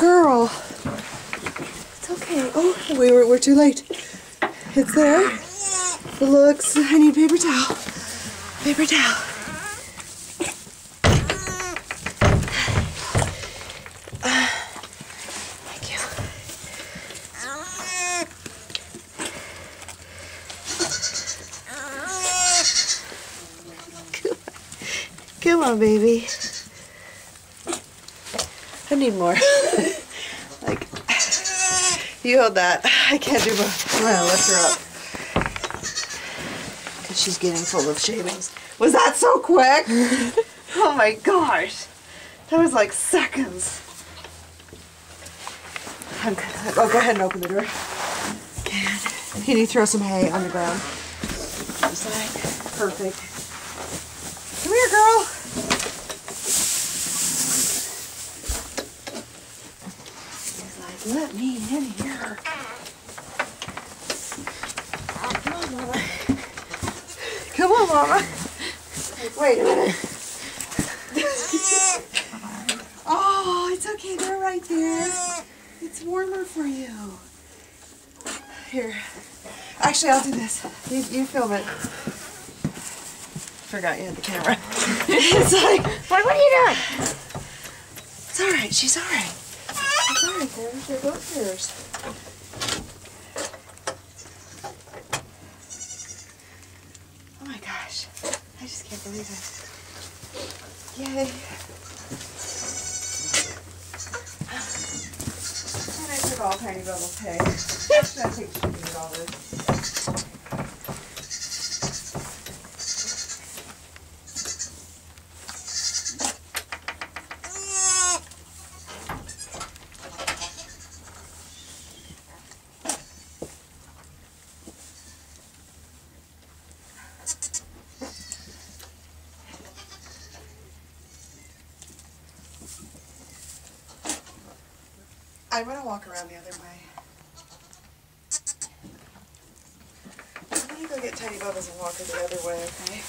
girl. It's okay. Oh, we're too late. It's there. It looks. I need paper towel. Paper towel. Thank you. Come on, baby. I need more. Like, you hold that. I can't do both. I'm gonna lift her up. Because she's getting full of shavings. Was that so quick? Oh my gosh. That was like seconds. Oh, go ahead and open the door. Good. Can you throw some hay on the ground? Just like, perfect. Come here, girl. He's like, let me in here. Come on, Mama. Come on, Mama. Wait a minute. Oh, it's okay. They're right there. It's warmer for you. Here. Actually, I'll do this. You film it. Forgot you had the camera. It's like, what are you doing? It's all right. She's all right. It's all right. They're both yours. Oh my gosh. I just can't believe it. Yay. And I took all Tiny Bubbles' hay. Actually, I think she can eat all this. I'm going to walk around the other way. I'm going to go get Tiny Bubbles and walk her the other way, okay?